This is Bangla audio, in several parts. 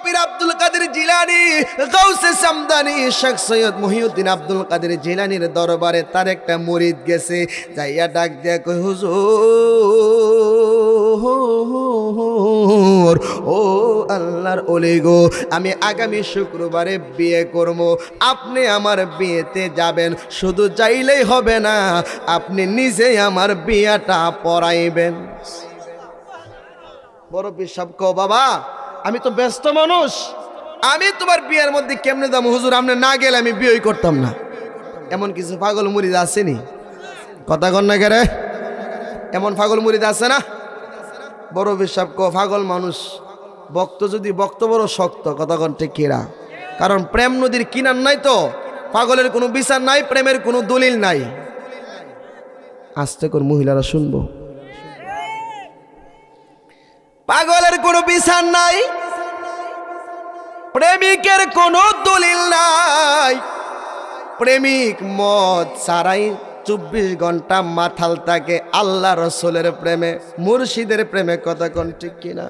পীর আব্দুল কাদের জিলানী, গাউসে সামদানি, শেখ সৈয়দ মহিউদ্দিন আব্দুল কাদের জিলানীর দরবারে তার একটা মুরিদ গেছে, যাইয়া ডাক দিয়া কই হুজুর, ও আল্লাহর ওলি গো, আমি আগামী শুক্রবারে বিয়ে করব, আপনি আমার বিয়েতে যাবেন, শুধু যাইলেই হবে না, আপনি নিজেই আমার বিয়েটা পড়াইবেন। বড় বিশ্বাস কো বাবা, আমি তো ব্যস্ত মানুষ, আমি তোমার বিয়ের মধ্যে কেমনে যাবো হুজুর, আপনি না গেলে আমি বিয়েই করতাম না। এমন কিছু পাগল মুরিদ আসেনি? কথা কন না কেরে, এমন পাগল মুরিদ আছে না? বড় বিশ্বাস কো পাগল মানুষ বক্ত যদি বক্ত বড় শক্ত, কথা কন ঠিক কিরা? কারণ প্রেম নদীর কিনার নাই তো, পাগলের কোনো বিচার নাই, প্রেমের কোনো দলিল নাই। আস্তে করে মহিলারা শুনবো, পাগলের কোনো বিচার নাই, প্রেমিকের কোনো দলিল নাই। প্রেমিক মদ ছাড়াই 24 ঘন্টা মাথাল থাকে আল্লাহ রসুলের প্রেমে, মুর্শিদের প্রেমে, কথা কোন ঠিক কিনা?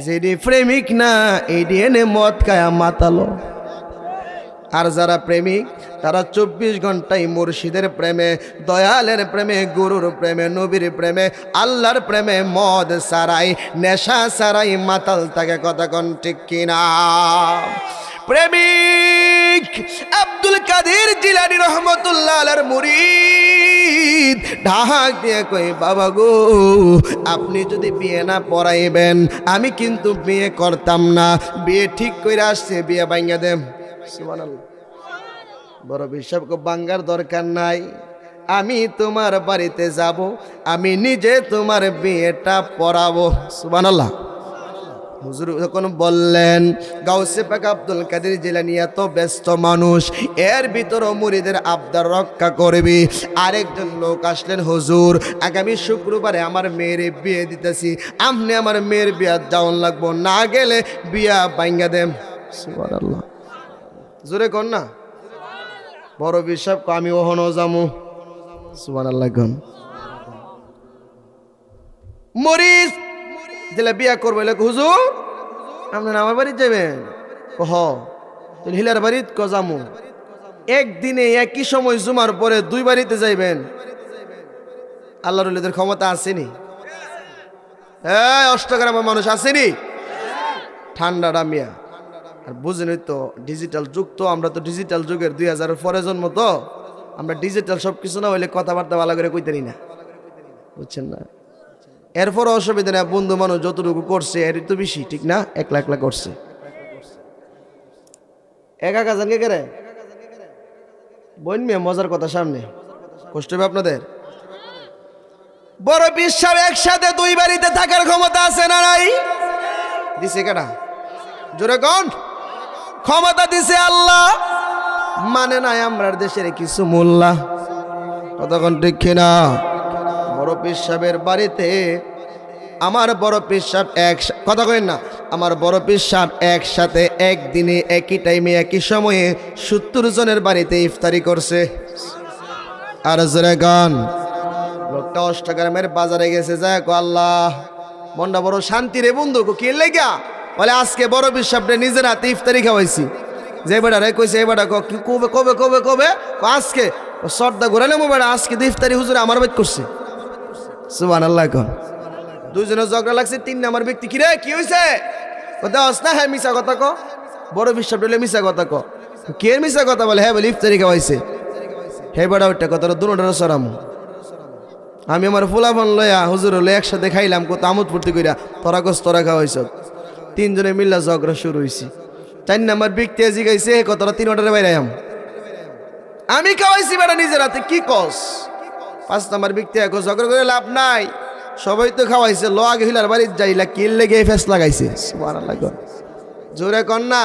যেদি প্রেমিক না এইডি এনে মদ খায়া মাতালো। আর যারা প্রেমিক তারা 24 ঘন্টাই মুর্শিদের প্রেমে, দয়ালের প্রেমে, গুরুর প্রেমে, নবীর প্রেমে, আল্লাহর প্রেমে, মদ সারাই, নেশা সারাই মাতাল থাকে, কথা কোন ঠিক কিনা? প্রেমিক আব্দুল কাদের জিলানী রহমতুল্লাহ আলাইহির মুরিদ ঢাক দিয়ে কই বাবা গো, আপনি যদি বিয়ে না পড়াইবেন আমি কিন্তু বিয়ে করতাম না, বিয়ে ঠিক করে আসছে, বিয়ে ভাঙা দেন। সুবহানাল্লাহ। বড় বিশ্বাস কো বাঙ্গার দরকার নাই, আমি তোমার বাড়িতে যাব, আমি নিজে তোমার বিয়েটা পড়াবো। সুবহানাল্লাহ। হুজুর যখন বললেন গাউসে পাক আব্দুল কাদের জিলানী এত ব্যস্ত মানুষ, এর ভিতরে মুরিদের আবদার রক্ষা করবি, আরেকজন লোক আসলেন, হুজুর আগামী শুক্রবারে আমার মেয়ের বিয়ে দিতেছি, আপনি আমার মেয়ের বিয়া যাওয়ান লাগবো, না গেলে বিয়া ভাঙা দেন। সুবহানাল্লাহ, জোরে কর না। বড় বিশ্বাস আমি ওহনো যামু। সুবহানাল্লাহ। মরিস দিলে বিয়া করবো, হুজুর আপনার আমার বাড়িতে যাবেন? হ, হিলার বাড়িতে যামু। একদিনে একই সময় জুমার পরে 2 বাড়িতে যাইবেন, আল্লাহর ওলিদের ক্ষমতা আসেনি? হ্যাঁ, অষ্টগ্রামের মানুষ আসেনি? ঠান্ডাটা মিয়া। আর বুঝেনি তো ডিজিটাল যুগ, তো আমরা তো ডিজিটাল যুগের 2000 পরে জন্ম, তো আমরা ডিজিটাল সব কিছু না হইলে কথাবার্তা ভালো করে কইতেনি না, বুঝছেন না? এরপর অসুবিধা নেই, বন্ধু মানুষ যতটুকু করছে এর তো বেশি, ঠিক না? একলা একলা করছে, একা কাজানকে কেরে বোন মিয়া, মজার কথা সামনে কষ্ট হবে আপনাদের। বড় বিশ্বাস একসাথে 2 বাড়িতে থাকার ক্ষমতা আছে না নাই? দিছে কেডা? জোরে কোন? ক্ষমতা দিছে আল্লাহ, মানে নাই আমরার দেশের কিছু মোল্লা, কতক্ষণ ঠিক কিনা? বড় পেশাবের বাড়িতে আমার বড় পেশাব কথা কইন না, আমার বড় পেশাব একসাথে একদিনে একই টাইমে একই সময়ে 70 জনের বাড়িতে ইফতারি করছে। আর জোরে গান, লোকটা অষ্টগ্রামের বাজারে গেছে, যায় আল্লাহ মনটা বড় শান্তি রে বন্ধু, কি লেগা? বলে আজকে বড় পেশাবটা নিজের হাতে ইফতারি খাওয়াইছি। যে বেটা রে কইছে, এই বেটা কবে কবে কবে কবে আজকে সর্দা ঘুরালে বেটা, আজকে তো ইফতারি হুজুর আমার বাড়ি করছে। সুবহানাল্লাহ। কোন 2 জনের ঝগড়া লাগছে, 3 নাম্বার ব্যক্তি কিরে কি হয়েছে? কথা হস না, হ্যাঁ মিশা কথা ক, বড় বিশ্বাস বলে মিশা কথা ক। কে মিশা কথা বলে? হ্যাঁ বলে ইফতারি খাওয়াইছে। হে বেটা ওইটা কথা দুটার সরাম, আমি আমার ফুলাফান লয়া হুজুর হলে একসাথে খাইলাম, কত আমোদ ফুর্তি কইরা, তোরা কস তোরা খাওয়াইছ। 3 জনে মিল্লা ঝগড়া শুরু হয়েছে। 4 নাম্বার ব্যক্তি আজি গাইছে কথাটা 3 অর্ডারে বাইরে আমি খাওয়াইছি বেটা নিজের হাতে, কি কস? 5 নাম্বার ব্যক্তি এক ঝগড়া করে লাভ নাই, সবাই তো খাওয়াইছে, ল আগে হিলার বাড়ির যাইলা কিল লেগে ফেস লাগাইছে। সুবহানাল্লাহ। জোরে কর না।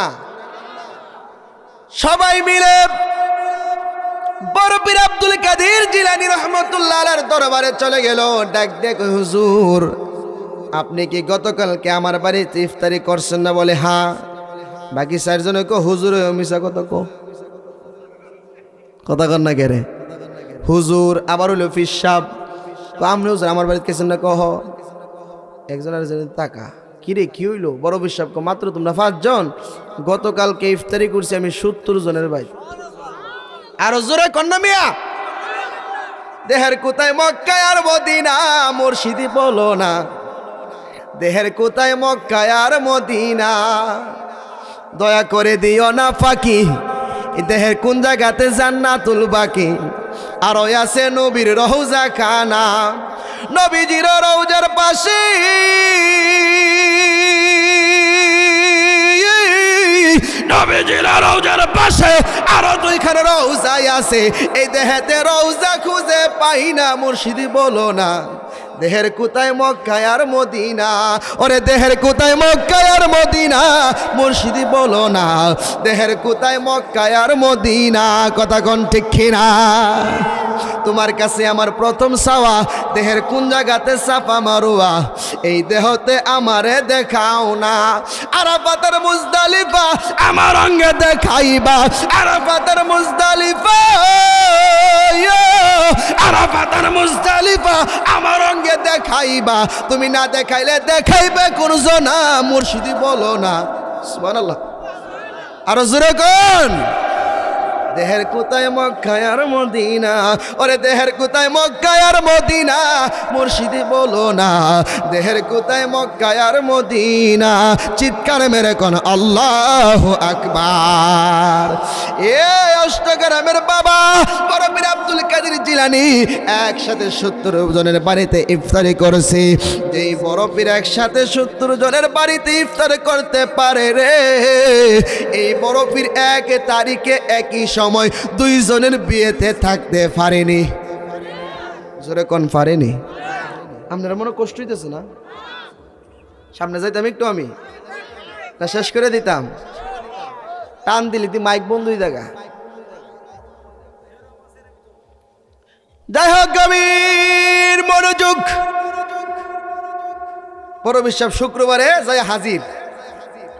সবাই মিলে বড় পীর আব্দুল কাদের জিলানী রহমতুল্লাহ আলাইহির দরবারে চলে গেল। ডাক দেখো হুজুর, আপনি কি গতকালকে আমার বাড়িতে ইফতারি করছেন না? বলে হ্যাঁ। বাকি 4 জনে কো হুজুর মিশা কথা কো, কথা কর না কেরে হুজুর। আবার হইল ফিসাব, আপনি হুজুর আমার বাড়িতে গেছেন না? কহ। একজন আর টাকা কিরে কি হইলো? বড় বিশ্বাস মাত্র তোমরা 5 জন, গতকালকে ইফতারি করছি আমি 70 জনের ভাই। আরো জোরে কন্যা মিয়া। দেহের কোথায় মক্কায় আর মদিনা, মুর্শিদি বলো না। দেহের কোথায় মক্কায় আর মদিনা, দয়া করে দিও না ফাঁকি। দেহের কোন জায়গাতে জান্নাতুল বাকি, আর ওই আছে নবীর রওজা খানা। নবীজির রওজার পাশে নবীজির রওজার পাশে আরো 2খানা রওজাই আছে। এই দেহেতে রওজা খুঁজে পাই না, মুর্শিদি বলো না। দেহের কোথায় মক্কায় আর মদিনা, ওরে দেহের কোথায় মক্কায় আর মদিনা, মুর্শিদি বলো না। দেহের কোথায় মক্কায় আর মদিনা, কথা কোন ঠিক কিনা? তোমার কাছে আমার প্রথম চাওয়া, দেহের কোন জায়গাতে চাপা মারুয়া, এই দেহতে আমারে দেখাও না। আরাফাতের মুজদালিফা আমার অঙ্গে দেখাইবা, আরাফাতের মুজদালিফা, আরাফাতের মুজদালিফা আমার অঙ্গে দেখাইবা। তুমি না দেখাইলে দেখাইবে কোন জনা, মুর্শিদি বলো না। সুবহানাল্লাহ, আরো জোরে কোন। দেহের কোথায় মক্কায় আর মদিনা, ওরে দেহের কোথায় মক্কায় আর মদিনা, মুর্শিদি বলো না। দেহের কোথায় মক্কায় আর মদিনা, চিৎকার মেরে কোন আল্লাহু আকবার। এ অষ্টগ্রামের বাবা বড় পীর আব্দুল কাদের জিলানী একসাথে 70 জনের বাড়িতে ইফতারি করেছে। যেই বড় পীর একসাথে 70 জনের বাড়িতে ইফতার করতে পারে রে, এই বড় পীর 1 তারিখে একই সময় 2 জনের বিয়েতে থাকতে পারেনি। জোরে কোন পারেনি? আপনারা মনে কষ্ট হইতেছে না? সামনে যাইতাম একটু আমি, না শেষ করে দিতাম? টান দিলি তুই মাইক বন্ধুই দেখা। যাই হোক, গভীর মনোযোগ। বড় বিশ্বাস শুক্রবারে যাই হাজির।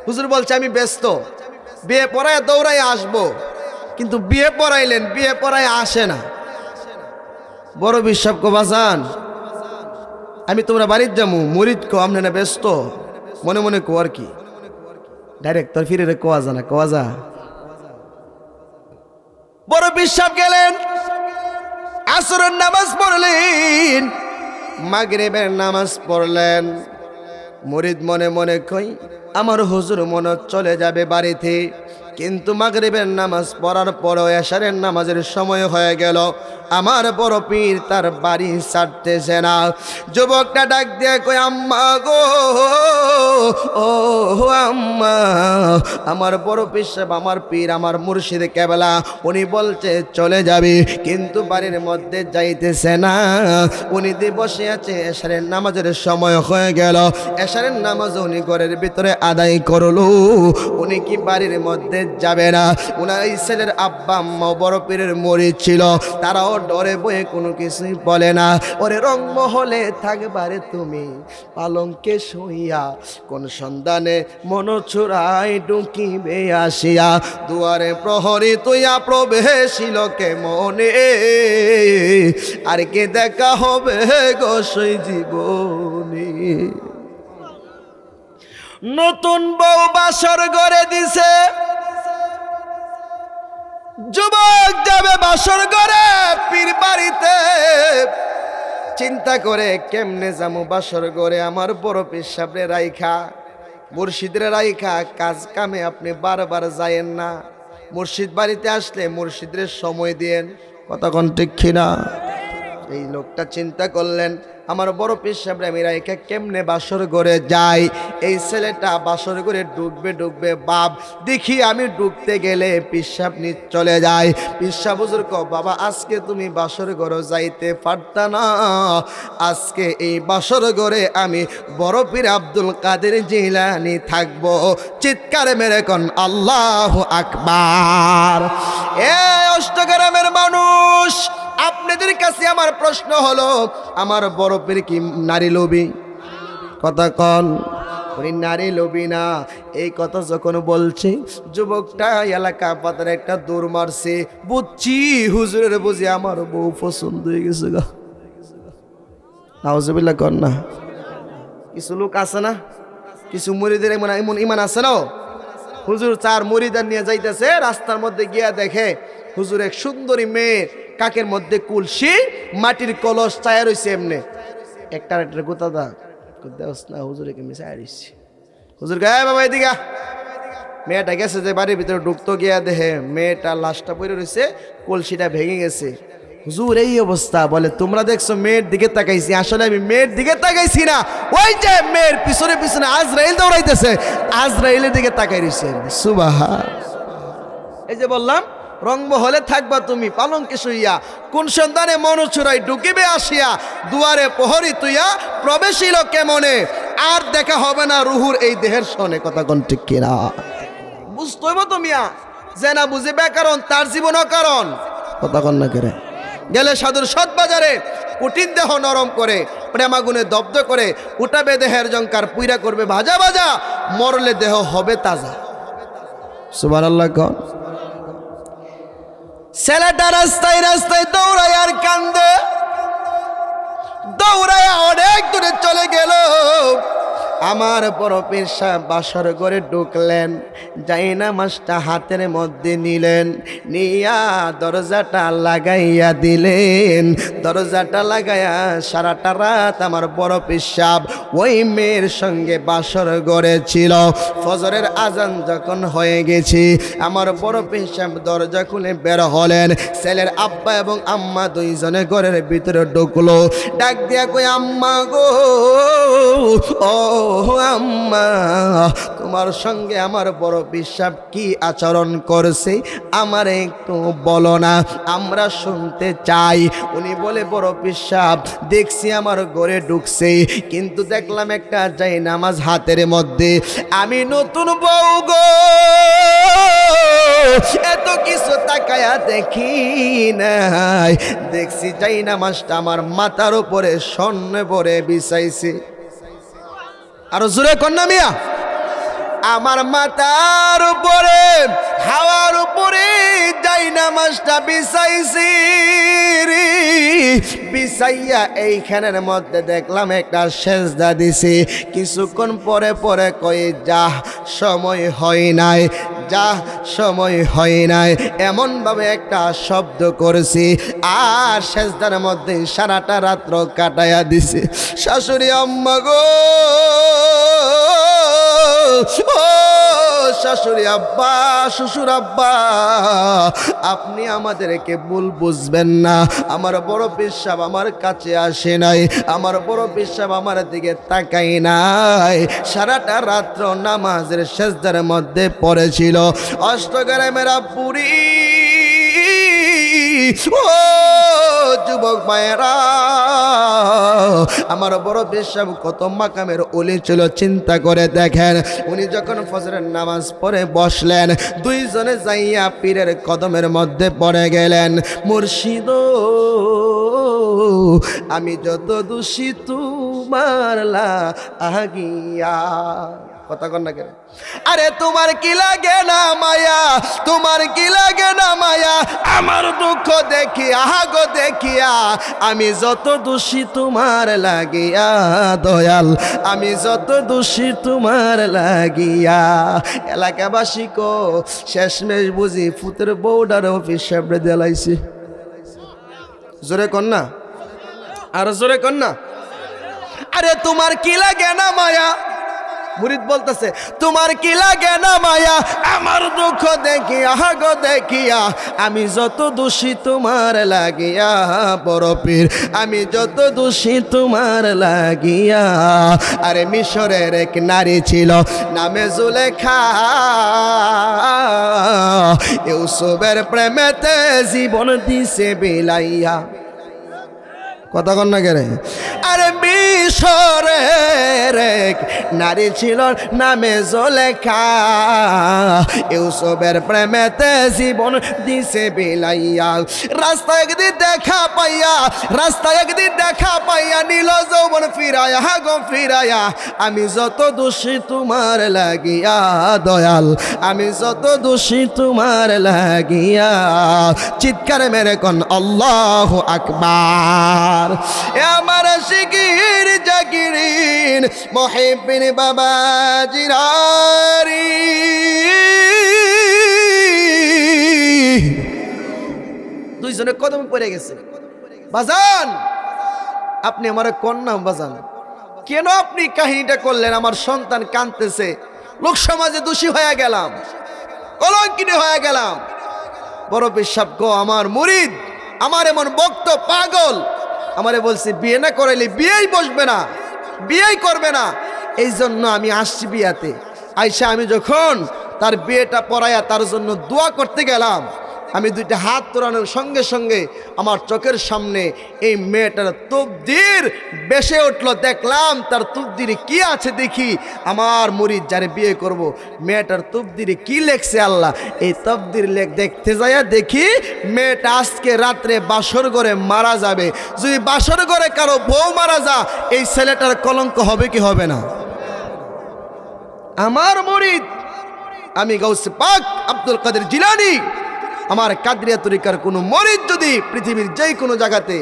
হুজুর বলছে আমি ব্যস্ত, বিয়ে পড়ায় দৌড়াই আসবো, কিন্তু বিয়ে পড়াইলেন, বিয়ে পড়ায় আসে না। বড় বিশ্বাস কো বাজান আমি তোমরা বাড়ির যাবো, মুরিদ কো আমনে না ব্যস্ত, মনে মনে কো আর কি, ডাইরেক্ট তোর ফিরে রে কোয়া জানা কোয়া যা। বড় বিশ্বাস গেলেন, আসরের নামাজ পড়লেন, মাগরিবের নামাজ পড়লেন। মুরিদ মনে মনে কই আমার হুজুর মনে চলে যাবে বাড়িতে, কিন্তু মাগরিবের নামাজ পড়ার পরও এশারের নামাজের সময় হয়ে গেল, আমার বড় পীর তার বাড়ি ছাড়তেছে না। যুবকটা ডাক দিয়ে কই আম্মা গো, ও আম্মা, আমার বড় পীর সাহেব, আমার পীর, আমার মুর্শিদ কেবলা উনি বলছে চলে যাবে, কিন্তু বাড়ির মধ্যে যাইতেছে না। উনি দিয়ে বসে আছে, এশারের নামাজের সময় হয়ে গেল, এশারের নামাজ উনি ঘরের ভিতরে আদায় করলো, উনি কি বাড়ির মধ্যে যাবে না? উনার এই ছেলের আব্বা আম্মা বড় পীরের মুরিদ ছিল, তারাও ডরে বয়ে কোনো কিছুই বলে না। ওরে রংমহলে থাকবারে তুমি পালঙ্কে শুইয়া, কোন সন্ধানে মন চুরাই ঢুকিবে আসিয়া, দুয়ারে প্রহরী তুইয়া প্রবেশিল কে মনে, আর কে দেখা হবে গো সেই জীবনে। নতুন বউ বাসর ঘরে দিছে, যুবক যাবে বাসর ঘরে পীর বাড়িতে, চিন্তা করে কেমনে যামু বাসর ঘরে, আমার বড় পীর সাহেবরে রাইখা, মুর্শিদরে রাইখা কাজ কামে আপনি বারবার যায়েন না। মুর্শিদ বাড়িতে আসলে মুর্শিদরে সময় দিয়েন, কথা কোন ঠিক কিনা? এই লোকটা চিন্তা করলেন আমার বড় পীর সাহেবরে আমি রাইখা কেমনে বাসর ঘরে যাই। এই ছেলেটা বাসর ঘরে ঢুকবে বাপ, দেখি আমি ঢুকতে গেলে পীর সাহেব নিয়ে চলে যায়। পীর সাহেব হুজুর কও বাবা আজকে তুমি বাসর ঘরে যাইতে পারতা না, আজকে এই বাসর ঘরে আমি বড় পীর আব্দুল কাদের জিলানী থাকবো। চিৎকার মেরে কোন আল্লাহু আকবার। এ অষ্টগ্রামের মানুষ, আপনাদের কাছে আমার প্রশ্ন হলো, আমার বড় পীর কি নারী লোভী? কথা কন, উনি নারী লোভী না। এই কথা যখন বলছে, যুবকটা এলাকা পাতার একটা দৌড় মারছে, বুঝছি হুজুরের বুঝি আমার বউ পছন্দ হয়ে গেছে গা। নাউজুবিল্লাহ কন না। কিছু লোক আছে না, কিছু মুরিদের এমন এমন ইমান আছে না, হুজুর 4 মুরিদার নিয়ে যাইতেছে, রাস্তার মধ্যে গিয়া দেখে হুজুর এক সুন্দরী মেয়ে, কাকের মধ্যে কুলসি, মাটির কলস চায়া রইছে, এমনি একটা গোতা দা দেওস না, হুজুরকে মিশে আইছি। হুজুর গায়ে বাবা এদিকে, মেয়েটা গেছে যে বাড়ির ভিতরে ঢুকতো, গিয়া দেখে মেয়েটা লাশটা পড়ে রয়েছে, কলসিটা ভেঙে গেছে। হুজুর এই অবস্থা, বলে তোমরা দেখছো মেয়ের দিকে তাকাইছি, আসলে আমি মেয়ের দিকে তাকাইছি না, ওই যে মেয়ের পিছনে পিছনে আজরাইল দৌড়াইতেছে, আজরাইলের দিকে তাকাই রইছে। সুবহান। এই যে বললাম রংমহলে থাকবা তুমি পালঙ্কে শুইয়া, কোন সন্তানে মনচুরাই ঢুকিবে আসিয়া, দুয়ারে প্রহরী তুইয়া প্রবেশিল কেমনে, আর দেখা হবে না রুহুর এই দেহের সনে। কথা কোন ঠিক কিনা? বুঝতে হইব তো মিয়া, যে না বুঝে ব্যাকরণ তার জীবন অকারণ। কথা কন না করে গেলে সাধুর সৎ বাজারে, কঠিন দেহ নরম করে, প্রেমাগুনে দব্ধ করে, উঠাবে দেহের জঙ্কার, পুইরা করবে ভাজা ভাজা, মরলে দেহ হবে তাজা। সুবহানাল্লাহ। কোন ছেলেটা রাস্তায় রাস্তায় দৌড়ায় আর কান্দে, দৌড়ায় অনেক দূরে চলে গেল। আমার বড় পীর সাহেব বাসর ঘরে ঢুকলেন, যাইনা মাছটা হাতের মধ্যে নিলেন, নিয়া দরজাটা লাগাইয়া দিলেন। দরজাটা লাগাইয়া সারাটা রাত আমার বড় পীর সাহেব ওই মেয়ের সঙ্গে বাসর ঘরে ছিল। ফজরের আজান যখন হয়ে গেছে, আমার বড় পীর সাহেব দরজা খুলে বের হলেন। ছেলের আব্বা এবং আম্মা দুইজনে ঘরের ভিতরে ঢুকলো, ডাক দিয়া কই, আম্মা গো, ও আম্মা, তোমার সঙ্গে আমার বড় বিশ্বাস কি আচরণ করছে আমার একটু বলো না, আমরা শুনতে চাই। উনি বলে, বড় বিশ্বাস দেখছি আমার ঘরে ঢুকছে, কিন্তু দেখলাম একটা যাই নামাজ হাতের মধ্যে। আমি নতুন বউ গো, এত কিছু তাকায়া দেখি নাই, দেখছি যাই নামাজটা আমার মাথার উপরে স্বর্ণে ভরে বিছাইছে। আরো জোরে কন্যা মিয়া, আমার মাথার উপরে হাওয়ার উপরে যাই নামাজটা বিছাইছি, বিছাইয়া এইখানের মধ্যে দেখলাম একটা সেজদা দিছি। কিছুক্ষণ পরে পরে কই, যা সময় হয় নাই, যা সময় হয় নাই, এমনভাবে একটা শব্দ করেছি, আর সেজদার মধ্যে সারাটা রাত্র কাটাইয়া দিছি। শাশুড়ি আম্মা গো, ও শাশুড়ি আব্বা, শ্বশুর আব্বা, আপনি আমাদেরকে ভুল বুঝবেন না। আমার বড় পীর সাহেব আমার কাছে আসে নাই, আমার বড় পীর সাহেব আমার দিকে তাকাই নাই, সারাটা রাত্র নামাজের সেজদার মধ্যে পড়েছিল। অষ্টগ্রামের পুরী ও যুবক ভাইয়েরা, আমার বড় পীর সাহেব কত মাকামের ওলি ছিল চিন্তা করে দেখেন। উনি যখন ফজরের নামাজ পড়ে বসলেন, দুইজনে যাইয়া পীরের কদমের মধ্যে পড়ে গেলেন। মুর্শিদ আমি যত দোষী তোমার লাগিয়া। কথা কন না কেন? আরে তোমার কি লাগে না মায়া, তোমার কি লাগে না মায়া, আমার দুঃখ দেখিয়া গো দেখিয়া, আমি যত দোষী তোমার লাগিয়া দয়াল, আমি যত দোষী তোমার লাগিয়া। এলাকাবাসী কো শেষমেশ বুঝি ফুতের বউডার অফিস সামনে দেলাইছি। জোরে কন না, আর জোরে কন না। আরে তোমার কি লাগে না মায়া, মুরিদ বলতেছে, তোমার কি লাগে না মায়া, আমার দুঃখ দেখিয়া গো দেখিয়া, আমি যত দোষী তোমার লাগিয়া। বড় পীর আমি যত দোষী তোমার লাগিয়া। আরে মিশরের এক নারী ছিল নামে জুলেখা, ইউসুফের প্রেমেতে জীবন দিছে বিলাইয়া। কথা কন না কেরে? আরে মিশরের এক নারী ছিল নামে জুলেখা, ইউসুফের প্রেমেতে জীবন দিছে বিলাইয়া। রাস্তায় একদিন দেখা পাইয়া, রাস্তায় একদিন দেখা পাইয়া, নীল যৌবন ফিরায়া গো ফিরায়া, আমি যত দোষী তোমার লাগিয়া দয়াল, আমি যত দোষী তোমার লাগিয়া। চিৎকার মেরে কোন আল্লাহু আকবার। এ আমার শিকির জাকিরিন মুহিব্বিন বাবা জিরারি দুইজনে কদমে পড়ে গেছে। বাজান আপনি আমার কন্যা বাজান, কেন আপনি কাহিনীটা করলেন? আমার সন্তান কাঁদতেছে, লোক সমাজে দোষী হয়ে গেলাম, কলঙ্কিনী হয়ে গেলাম। বড় পেশাব গো আমার মুরিদ, আমার এমন ভক্ত পাগল, আমারে বলছে বিয়ে না করাইলে বিয়েই বসবে না, বিয়েই করবে না। এই জন্য আমি আসছি বিয়াতে। আইসা আমি যখন তার বিয়েটা পড়াইয়া তার জন্য দোয়া করতে গেলাম, আমি দুইটা হাত তোলানোর সঙ্গে সঙ্গে আমার চোখের সামনে এই মেয়েটার তকদির বেসে উঠলো। দেখলাম তার তকদিরে কি আছে, দেখি আমার মুরিদ যারে বিয়ে করব মেয়েটার তকদিরে কি লেখছে আল্লাহ। এই তকদির লেখ দেখতে যাইয়া দেখি মেয়েটা আজকে রাত্রে বাসর ঘরে মারা যাবে। যদি বাসর ঘরে কারো বউ মারা যা, এই ছেলেটার কলঙ্ক হবে কি হবে না? আমার মুরিদ আমি গাউসে পাক আব্দুল কাদের জিলানী, আমার কাদরিয়া তরিকার কোনো মরিদ যদি পৃথিবীর যে কোনো জায়গাতে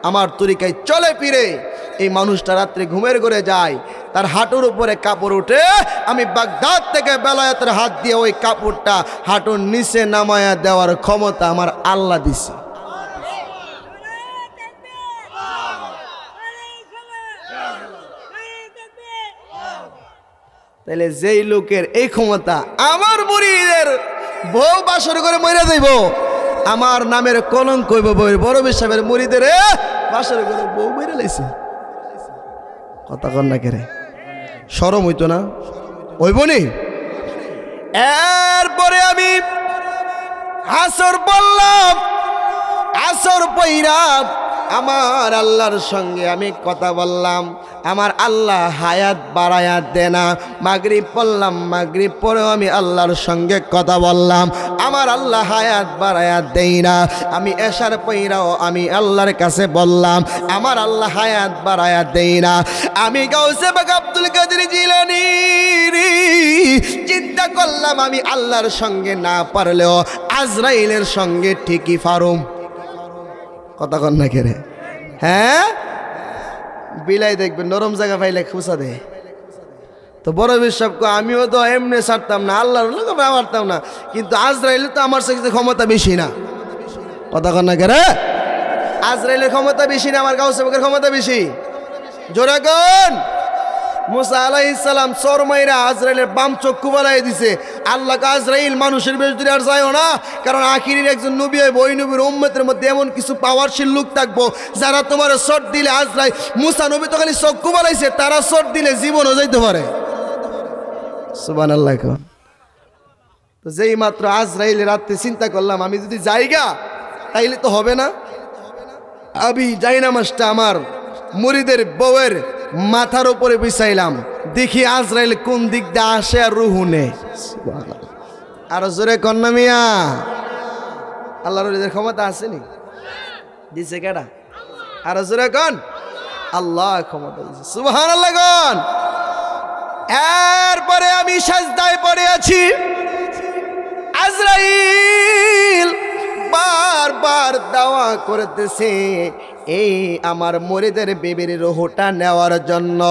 আমার তরিকায় চলে ফিরে, এই মানুষটা রাত্রে ঘুমের ঘরে যায়, তার হাঁটুর উপরে কাপড় উঠে, আমি বাগদাদ থেকে বেলায়েতের হাত দিয়ে ওই কাপড়টা হাঁটুর নিচে নামায়া দেওয়ার ক্ষমতা আমার আল্লাহ দিছে। তাহলে যেই লোকের এই ক্ষমতা, আমার মুরিদের বউ বাসর করে মরে যাইব, আমার নামের কলঙ্ক হইব। বড় সাহেবের মুরিদের বাসর করে বউ মরে লাইছে, কথা কন না কেরে, শরম হইতো না? হইব নি? এরপরে আমি আসর বললাম, আসর পইরা আমার আল্লাহর সঙ্গে আমি কথা বললাম, আমার আল্লাহ হায়াত বাড়ায়া দেনা। মাগরিব পড়লাম, মাগরিব পরেও আমি আল্লাহর সঙ্গে কথা বললাম, আমার আল্লাহ হায়াত বাড়ায়া দেই না। আমি এশার পইরাও আমি আল্লাহর কাছে বললাম, আমার আল্লাহ হায়াত বাড়ায়া দেই না। আমি গাউসে পাক আব্দুল কাদের জিলানী চিন্তা করলাম, আমি আল্লাহর সঙ্গে না পারলেও আজরাইলের সঙ্গে ঠিকই পারুম। কথা কন না কেরে? হ্যাঁ, বিলাই দেখবে নরম জায়গা পাইলে খুঁচা দে। তো বড় বিশ্বাস আমিও তো এমনি ছাড়তাম না, আল্লাহর লোক পারতাম না, কিন্তু আজরাইল তো আমার সাথে ক্ষমতা বেশি না। কথা কন না কেরে? আজরাইলের ক্ষমতা বেশি না, আমার গাউসে পাকের ক্ষমতা বেশি। জোরে কন। মুসা আলাইহিস সালাম চর মাইরা আজরাইলের বাম চক্ষু বালাই দিছে। আল্লাহ আজরাইল মানুষের বেশ দূরে আর যায়ও না, কারণ আখিরের একজন নবী হইব, ওই নবীর উম্মতের মধ্যে এমন কিছু পাওয়ারশীল লোক থাকবো যারা তোমার শট দিলে আজরাইল, মুসা নবী তো খালি চক্ষু বালাইছে, তারা শট দিলে জীবনও যাইতে পারে। সুবহানাল্লাহ। তো যেই মাত্র আজরাইল রাতে চিন্তা করলাম, আমি যদি যাইগা তাইলে তো হবে না। আমি যাই না মাসটা আমার মুরিদের বউয়ের মাথার উপরে বিছাইলাম, দেখি আজরাইল কোন দিক দিয়ে আসে আর রুহু নে। আরো জোরে কন্যা মিয়া, আল্লাহর ওলিদের ক্ষমতা আসেনি? দিছে কেডা? আরো জোরে কন। আল্লাহ ক্ষমতা দিছে। সুবহানাল্লাহ কন। এরপরে আমি সাজদায় পড়ে আছি, আজরাইল বারবার দাওয়া করতেছে এই আমার মুরিদের বিবির রুহটা নেওয়ার জন্য।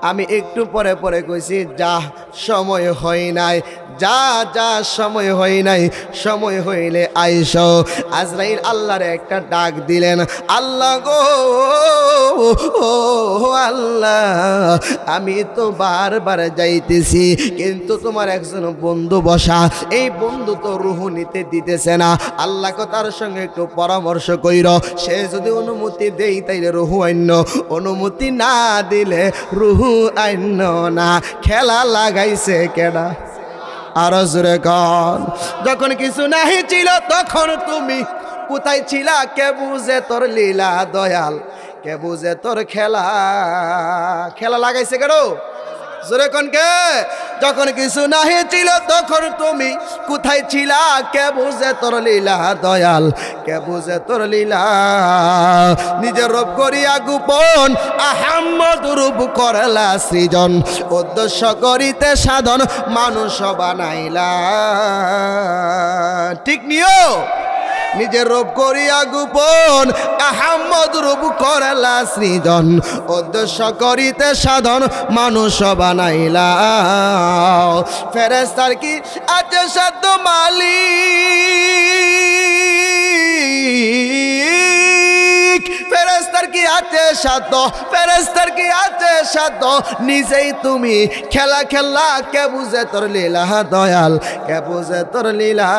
আমি একটু পরে পরে কইছি, যা সময় হয় নাই, যা যা সময় হয় নাই, সময় হইলে আইসো। আজরাইল আল্লাহর একটা ডাক দিলেন, আল্লাহ গো ও আল্লাহ, আমি তো বারবার যাইতেছি, কিন্তু তোমার একজন বন্ধু বসা, এই বন্ধু তো রুহু নিতে দিতেছে না। আল্লাহ তার সঙ্গে একটু পরামর্শ কইর, সে যদি অনুমতি দেই তাইলে রুহু আইন, অনুমতি না দিলে রুহু আইন না। খেলা লাগাইছে কেডা? আর জোরে কন। যখন কিছু নাহি ছিল তখন তুমি কোথায় ছিলা? কে বুঝে তোর লীলা দয়াল, কে বুঝে তোর খেলা? খেলা লাগাইছে কেন? জোরে কন কে? যখন কিছু নাহি ছিল তখন তুমি কোথায় ছিলা? কে বুঝে তোর লীলা দয়াল, কে বুঝে তোর লীলা? নিজের রূপ করিয়া গোপন আহাম্মদ রূপ করলা সৃজন, উদ্দেশ্য করিতে সাধন মানুষ বানাইলা। ঠিক নিও। নিজের রূপ করিয়া গোপন আহাম্মদ রূপ করলা সৃজন উদ্দেশ্য করিতে সাধন মানুষ বানাইলা ফেরেশতার কি আছে সাধ্য মালিক ফেরেশতার কি আছে সাধ্য ফেরেশতার কি আছে সাধ্য নিজেই তুমি খেলা খেলা কে বুঝে তোর লীলা দয়াল কে বুঝে তোর লীলা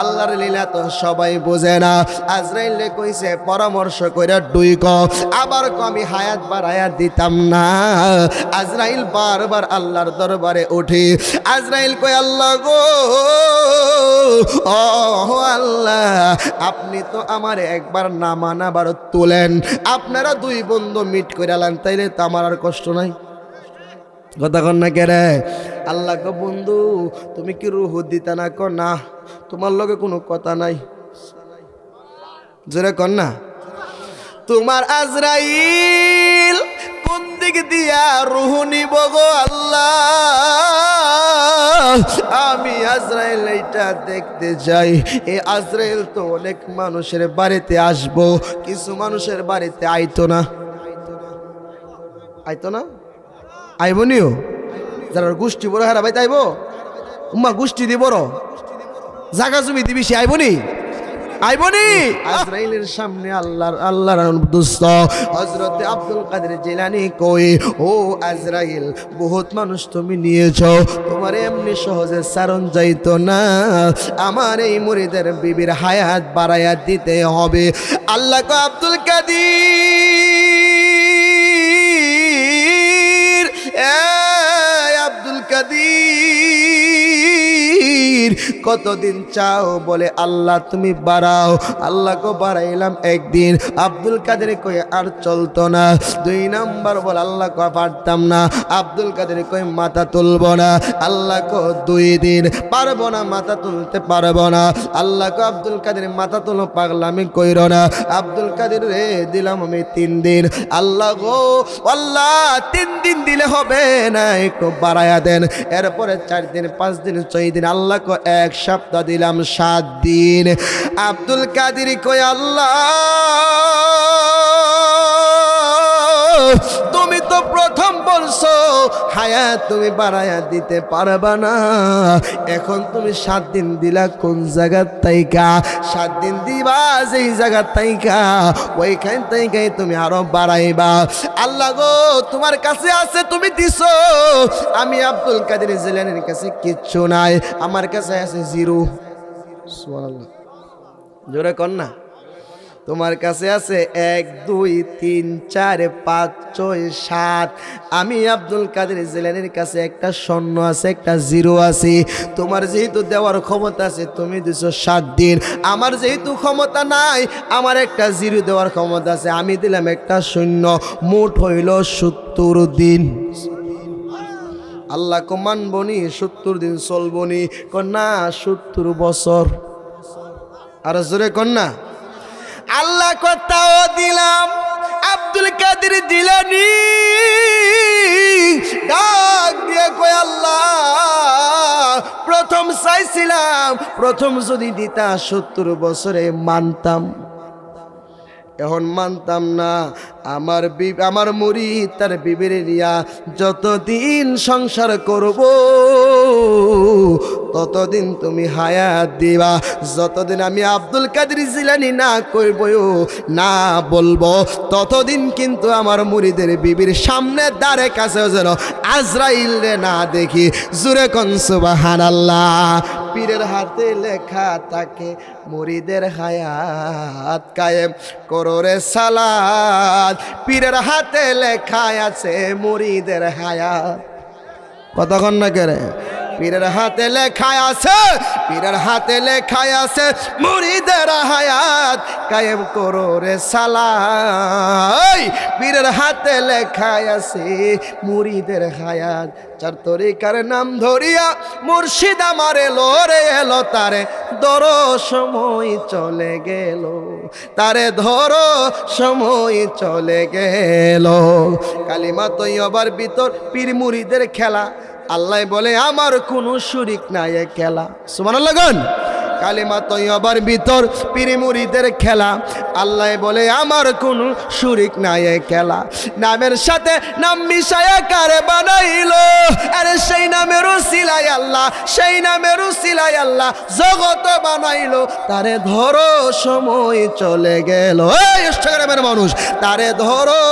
আল্লাহর লীলা তো সবাই বোঝে না আজরাইলে কইছে পরামর্শ কইরা ডুইক আবার আমি হায়াত বাড়ায়া দিতাম না আজরাইল বারবার আল্লাহর দরবারে উঠে আজরাইল কই আল্লাহ গো ও আল্লাহ আপনি তো আমার একবার না মানাবার তোলেন আপনারা দুই বন্ধু মিট করে আলেন তাইলে তো আমার আর কষ্ট নাই কথা কন না কে রে আল্লাহ গো বন্ধু তুমি কি রুহ দিতা না কর না তোমার লগে কোনো কথা নাই জোরে কর না তোমার আজরাইল কোন দিক দিয়া রুহ নিব গো আল্লাহ আমি আজরাইল এইটা দেখতে যাই এই আজরাইল তো অনেক মানুষের বাড়িতে আসবো কিছু মানুষের বাড়িতে আইতো না আইবনিও যারা গোষ্ঠী বড় হারা ভাই আইব উম্মা গোষ্ঠী দি বড় জাগা জমি দিবি সে আইবনি আজরাইলের সামনে আল্লাহর দোস্ত হযরত আব্দুল কাদের জিলানী কই ও আজরাইল বহুত মানুষ তুমি নিয়েছো তোমার এমনি সহজে সারণ যাইতো না আমার এই মুরিদের বিবির হায়াত বাড়ায়া দিতে হবে আল্লাহ কো আব্দুল কাদের আব্দুল কাদের কতদিন চাও বলে আল্লাহ তুমি বাড়াও আল্লাহ কো বাড়াইলাম একদিন আব্দুল কাদের কই আর চলতো না 2 নাম্বার বল আল্লাহ কো পারতাম না আব্দুল কাদের কই মাথা তুলবো না আল্লাহ কো 2 দিন পারবো না মাথা তুলতে পারবো না আল্লাহ কো আব্দুল কাদের মাথা তুলো পাগলামি কইরো না আব্দুল কাদের রে দিলাম আমি 3 দিন আল্লাহ গো আল্লাহ 3 দিন দিলে হবে না একটু বাড়ায়া দেন এরপরে 4 দিন 5 দিন 6 দিন আল্লাহ কো 1 সপ্তাহ দিলাম 7 দিন আব্দুল কাদের কই আল্লাহ তুমি তো প্রথম বলছো হায়াত তুমি বাড়ায়া দিতে পারবা না এখন তুমি 7 দিন দিলা কোন জায়গা তাইকা 7 দিন দিবা যেই জায়গা তাইকা ওইখান তাইকাই তুমি আরো বাড়াইবা আল্লাহ গো তোমার কাছে আছে তুমি দিছো আমি আব্দুল কাদের জিলানীর কাছে কিচ্ছু নাই আমার কাছে আছে 0 সুবহানাল্লাহ জোরে কর না তোমার কাছে আছে 1 2 3 4 5 6 7 আমি আব্দুল কাদের জিলানীর কাছে একটা শূন্য আছে একটা 0 আছে তোমার যেহেতু দেওয়ার ক্ষমতা আছে তুমি দিছো 7 দিন আমার যেহেতু ক্ষমতা নাই আমার একটা 0 দেওয়ার ক্ষমতা আছে আমি দিলাম একটা শূন্য মোট হইল 70 দিন আল্লাহ কো মানবনি 70 দিন চলবনি কন্যা 70 বছর আর জোরে কন্যা আল্লাহ কথাও দিলাম আব্দুল কাদের জিলানী ডাক দিয়ে কই আল্লাহ প্রথম চাইছিলাম প্রথম যদি দিতা 70 বছরে মানতাম এখন মানতাম না আমার মুরিদ তার বিবির নিয়া যতদিন সংসার করব ততদিন তুমি হায়াত দিবা যতদিন আমি আব্দুল কাদের জিলানী না কইব না বলবো ততদিন কিন্তু আমার মুরিদের বিবির সামনে দ্বারে কাছে যেন আজরাইল রে না দেখি জোরে কোন সুবহানাল্লাহ পীরের হাতে লেখা থাকে মুরিদের হায়াত কায়েম করো রে সালাত পীরের হাতে লেখা আছে মুরিদের হায়াত কতক্ষণ না করে পীরের হাতে লেখা আছে পীরের হাতে লেখা আছে মুরিদের হায়াত কায়েম করো রে সালাত পীরের হাতে লেখা আছে মুরিদের হায়াত চার তরিকার নাম ধরিয়া মুর্শিদ আমার এলো তারে ধরো সময় চলে গেল তারে ধরো সময় চলে গেল কালিমা তৈয়বার ভিতর পীর মুরিদের খেলা আল্লাহ বলে আমার কোনো শরিক নাই খেলা সুবহানাল্লাহ গান কালিমা তৈয়বার ভিতর পীর মুরিদের খেলা। আল্লাহ বলে আমার কোনো শরীক নাই এ খেলা। নামের সাথে নাম মিশায়া কারে বানাইলো, আরে সেই নামের উসিলায় আল্লাহ, সেই নামের উসিলায় আল্লাহ জগৎ বানাইলো। তারে ধরো সময় চলে গেল, এই ইনস্টাগ্রামের মানুষ, তারে ধরো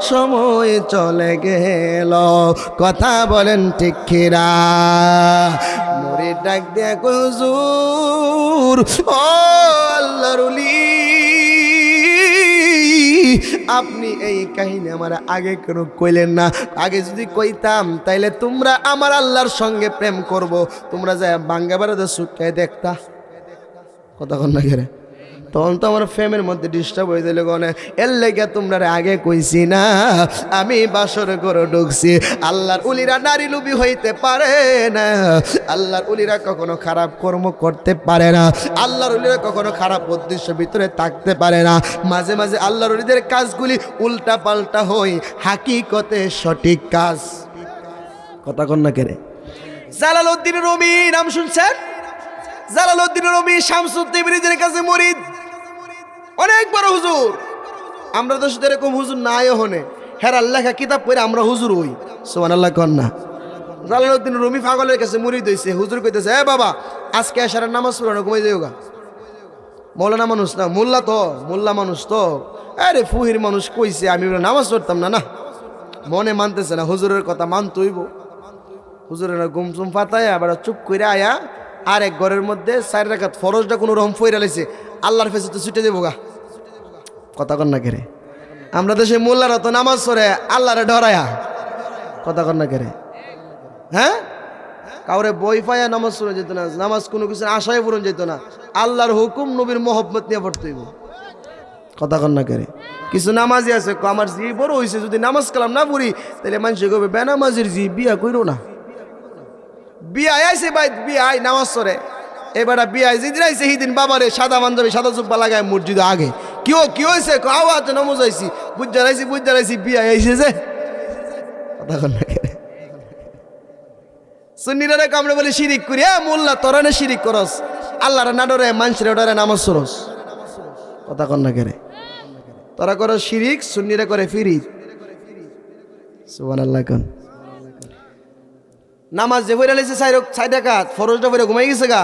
সময় চলে গেল। কথা বলেন ঠিক কিনা? মুরিদ ডাক দিয়া হুজুর ও আল্লাহর ওলি, আপনি এই কাহিনী আমার আগে কেন কইলেন না? আগে যদি কইতাম তাইলে তোমরা আমার আল্লাহর সঙ্গে প্রেম করব, তোমরা যায় বাঙ্গা বাড়াতে সুটকায় দেখতা। কথা কন না গেরে, তখন তো আমার ফ্যামের মধ্যে ডিস্টার্ব হয়ে দিল গনে। এর লেগে তোমরা আগে কইছি না আমি বাসর করে ঢুকছি। আল্লাহর উলিরা নারী লুবি হইতে পারে না, আল্লাহর উলিরা কখনো খারাপ কর্ম করতে পারে না, আল্লাহর উলিরা কখনো খারাপ উদ্দেশ্য ভিতরে থাকতে পারে না। মাঝে মাঝে আল্লাহর উলিদের কাজগুলি উল্টা পাল্টা হয়, হাকিকতে সঠিক কাজ। কথা কন না কেরে? জালালউদ্দিন রুমি নাম শুনছেন? জালালউদ্দিন রুমি শামসুদ্দিন তাবরিজীর কাছে মুরিদ, অনেক বড় হুজুর। আমরা তো শুধু এরকম হুজুর নাই হনে, হেরার লেখা কিতাব পড়ে আমরা হুজুর হই। সুবহানাল্লাহ কন না? জালালউদ্দিন রুমি পাগলের কাছে মুরিদ হইছে। হুজুর কইতেছে এ বাবা আজকে এশারের নামাজ পড়ানো ঘুমাই যাইওগা। মৌলানা মানুষ না, মোল্লা তো, মোল্লা মানুষ তো। আরে ফুহির মানুষ কইছে আমি নামাজ পড়তাম না, না মনে মানতেছে না, হুজুরের কথা মানতে হইব। হুজুরের গুম চুম ফাতায় আবার চুপ করে আয়া আর এক ঘরের মধ্যে 4 রাকাত ফরজটা কোনো রকম ফইরা লাইছে, আল্লাহর ফেসে তো ছুটে যাবো গা। কথা কন না কেরে? আমরা তো সেই মোল্লারা তো নামাজ পড়ে আল্লাহরে ডরায়া। কথা কন না কেরে? হ্যাঁ, কাউরে বই পায়া নামাজ পড়ে যেত না, নামাজ কোনো কিছু আশায় পূরণ যেত না, আল্লাহর হুকুম নবীর মহব্বত নিয়ে পড়তে হইব। কথা কন না কেরে? কিছু নামাজি আছে আমার জি বড় হয়েছে, যদি নামাজ কালাম না পড়ি তাহলে মানুষ কবে বেনামাজির জি বিয়া কইরো না। বিয়া আইছে ভাই, বিয়া আই নামাজ পড়ে, এবার বিয়া যেদিন আইছে সেদিন বাবারে সাদা পাঞ্জাবি সাদা জুব্বা লাগায় মসজিদে আগে কি হয়েছে আওয়াজ নামাজ আইছি বুঝারাইছি বিয়া আইছে যে। কথা কন না কেরে? সুন্নিরা কামড়ে বলে শিরিক করি, মোল্লা তোরা না শিরিক করস, আল্লাহর না ডরে মানুষের ডরে নামাজ পড়স। কথা কন না কেরে? তোরা করো শিরিক, সুন্নিরা করে ফিরিত। সুবহানাল্লাহ কোন? নামাজ যে পড়ে লাইছে 4 রাকাত ফরজটা পড়ে ঘুমাই গেছে গা,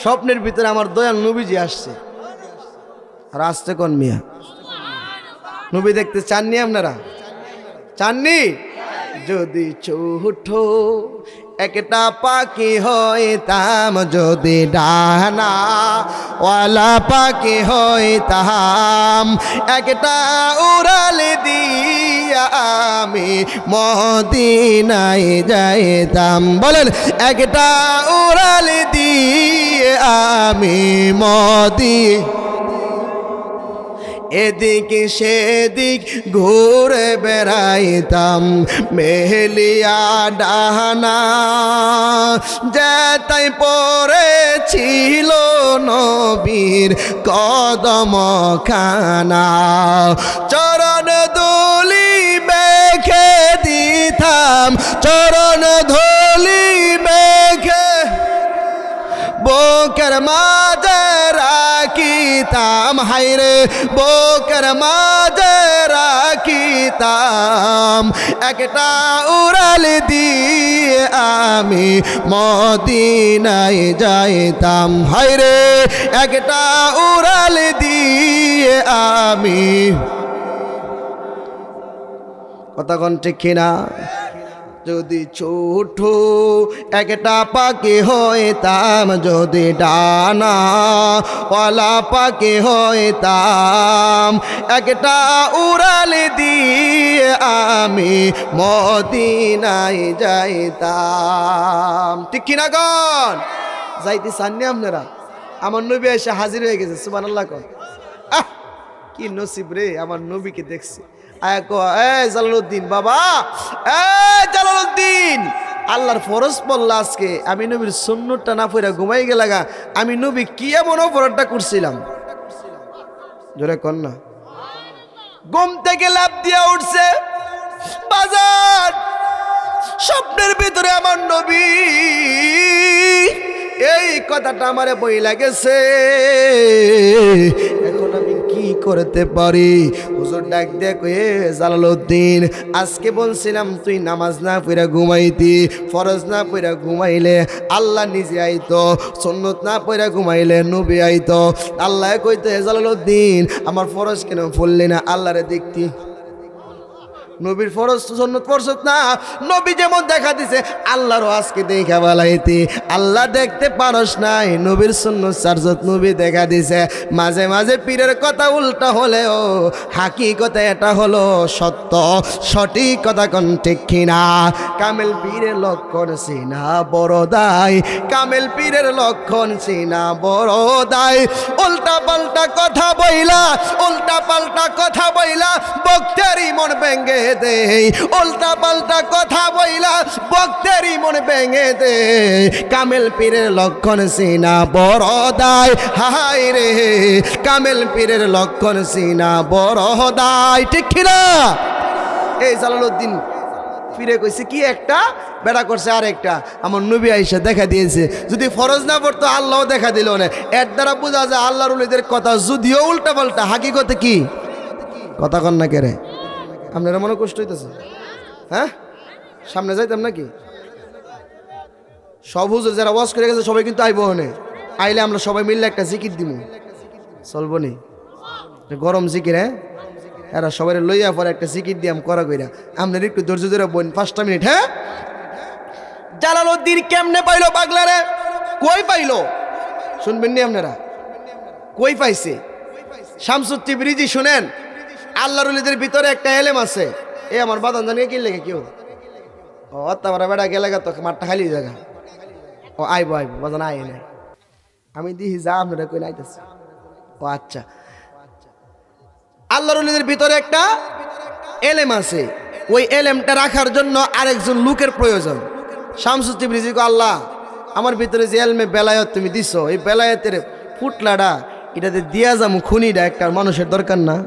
স্বপ্নের ভিতরে আমার দয়াল নবীজি আসছে। আর আসতে কোন মিয়া? নবী দেখতে চাননি আপনারা? চাননি? যদি ছোট একটা পাখি হইতাম, যদি ডানা ওয়ালা পাখি হইতাম, একটা উড়াল দিয়া আমি মদিনায় যাইতাম। বলেন একটা উড়াল দিয়ে আমি এদিক সেদিক ঘুরে বেড়াইতাম, মেহলিয়া ডানা যেতাই পড়েছিল নবীর কদম খানা, চরণ ধুলি মেখে দিতাম, চরণ ধুলি মেখে বুকের মাঝে রাখিতাম, হাইরে বুকের মাঝে রাখিতাম, একটা উড়াল দিয়ে আমি মদিনায় যাইতাম, হাইরে একটা উড়াল দিয়ে আমি। কথা কোন ঠিক কিনা? যদি ছোট একটা পাখি হইতাম, যদি ডানা ওয়ালা পাখি হইতাম, একটা উড়াল দিয়ে আমি মদিনায় যাইতাম। ঠিক কিনা কোন? যাইতে চাননি আপনারা? আমার নবী এসে হাজির হয়ে গেছে। সুবহানাল্লাহ কোন? কি নসিব রে, আমার নবীকে দেখছি। জালালউদ্দিন বাবা, জালালউদ্দিন আল্লাহর ফরজ পড়লা আজকে, আমি নবীর সুন্নতটা না পড়া ঘুমাই গেলাগা। আমি নবী কি এমন অপরাধটা করছিলাম? জোরে কন না। ঘুম থেকে লাফ দিয়া উঠছে বাজার, স্বপ্নের ভিতরে আমার নবী এই কথাটা আমারে বই লাগেছে, এখন আমি কি করতে পারি? হুজুর ডাক দিয়ে কয়ে, জালালউদ্দিন আজকে বলছিলাম তুই নামাজ না পড়া ঘুমাইতি, ফরজ না পড়া ঘুমাইলে আল্লাহ নিজে আইতো, সুন্নত না পড়া ঘুমাইলে নবী আইতো। আল্লাহ কইতো, জালালউদ্দিন আমার ফরজ কেন পড়লি না, আল্লাহরে দেখতি। নবীর ফরজ সুন্নত পড়ছত না, নবী যেমন দেখা দিছে আল্লাহরও আজকে দেখা বালাইতি। আল্লাহ দেখতে পারস নাই, নবীর সুন্নত সারজত নবী দেখা দিছে। মাঝে মাঝে পীরের কথা উল্টা হলেও হাকিকতে এটা হলো সত্য, সঠিক কথা কোন ঠিক কিনা? কামেল পীরের লক্ষণ সিনা বড় দায়, কামেল পীরের লক্ষণ সিনা বড় দায়। উল্টা পাল্টা কথা বইলা, উল্টা পাল্টা কথা বইলা বক্তেরই মন ভেঙ্গে দেই, উল্টা পাল্টা কথা বইলা বক্তেরই মন ভেঙে দে। কামেল পীরের লক্ষণ সিনা বড় দায়, হাই রে কামেল পীরের লক্ষণ সিনা বড় দায়, ঠিক কিনা? এই জালালউদ্দিন ফিরে কইছে কি একটা বেড়া করছে, আর একটা আমার নবী আইসা দেখা দিয়েছে। যদি ফরজ না পড়তো আল্লাহও দেখা দিল না। এর দ্বারা বোঝা যায় আল্লাহর ওলিদের কথা যদিও উল্টা পাল্টা, হাকিকতে কি কথা কন না কেরে? আপনারা মনে কষ্ট হইতেছে? হ্যাঁ, সামনে যাইতাম নাকি? সব হুজুর যারা ওয়াজ করে গেছে সবাই কিন্তু আইব, হনে আইলে আমরা সবাই মিললে একটা জিকির দিব, চলবো নি? গরম জিকির, হ্যাঁ, এরা সবাই লইয়া পরে একটা জিকির দিয়াম করা কইরা। আপনার একটু ধৈর্য ধরে বোন 5টা মিনিট। হ্যাঁ, জালালউদ্দিন কেমনে পাইলো পাগলারে? কই পাইলো শুনবেন নি আপনারা? কই পাইছে? শামসুত তিবরিজি শুনেন, আল্লাহর ওলিদের ভিতরে একটা এলেম আছে। এই আমার বাদান জানিয়ে কি লেগে কেউ ও তারপরে বেড়া গেলে তো মাঠটা খালি জায়গা। ও আইব আইব বাদান আই নাই, আমি দিহি যা আপনারা কই নাইতেছে। ও আচ্ছা, আল্লাহর ওলিদের ভিতরে একটা এলেম আছে, ওই এলেমটা রাখার জন্য আরেকজন লোকের প্রয়োজন। শামসুত তিবরিজি কো, আল্লাহ আমার ভিতরে যে এলমে বেলায়েত তুমি দিছো, এই বেলায়েতের ফুটলাটা এটাতে দিয়া যাবো, খুনিটা একটা মানুষের দরকার না?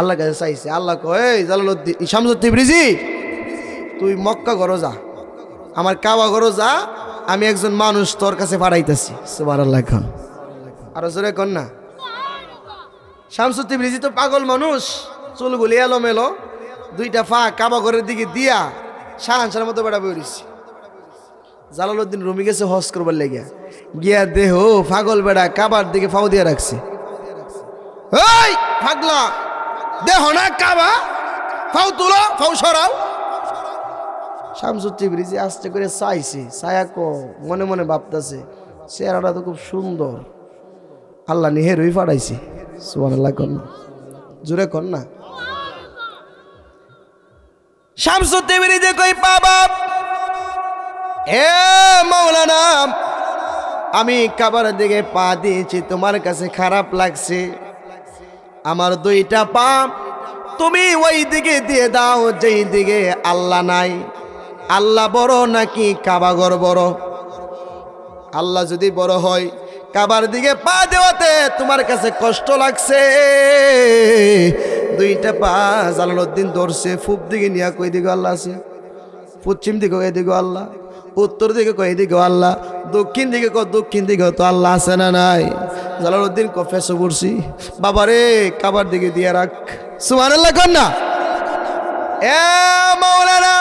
আল্লাহ কাছে চাইছে। আল্লাহ কয়, জালালউদ্দিন শামসুত তিবরিজি তুই মক্কা ঘরো যা, আমার কাবা ঘরো যা, আমি একজন মানুষ তোর কাছে পাঠাইতেছি। সুবহানাল্লাহ খান, আরো জোরে কন না। শামসুত তিবরিজি তো পাগল মানুষ, চুলগুলি এলোমেলো, 2টা পা কাবা ঘরের দিকে দিয়া শাহানশাহের মতো বেড়া বেরিয়েছি। জালালউদ্দিন রুমি গেছে হজ করবার লেগে, গিয়া দেহ পাগল বেড়া কাবার দিকে ফাও দিয়ে রাখছে। এই পাগলা, দেহ না কাবা, ফাও তুলো, ফাও সরাও। শামসুত তিবরিজি আস্তে করে চাইছে, ছায়া কো মনে মনে ভাবতেছে চেহারাটা তো খুব সুন্দর, আল্লাহ নিহেরই পাঠাইছে। সুবহানাল্লাহ কন না, জোরে কন না। শামসুত তিবরিজি কই, বাবা এ মাওলানা, আমি কাবার দিকে পা দিয়েছি, তোমার কাছে খারাপ লাগছে? আমার 2টা পা তুমি ওই দিকে দিয়ে দাও যেই দিকে আল্লাহ নাই। আল্লাহ বড় নাকি কাবাঘর বড়? আল্লাহ যদি বড় হয়, কাবার দিকে পা দেওয়াতে তোমার কাছে কষ্ট লাগছে। 2টা পা জালালউদ্দিন ধরছে, পূব দিকে নিয়ে কই দিকে আল্লাহ আছে, পশ্চিম দিকে কই দিকে আল্লাহ, উত্তর দিকে কই দিকে আল্লাহ, দক্ষিণ দিকে দক্ষিণ দিকে তো আল্লাহ আছে না নাই? জালালউদ্দিন ফেসে পড়ছি, বাবারে কাবার দিকে দিয়ে রাখ। সুবহানাল্লাহ কন না। এ মাওলানা,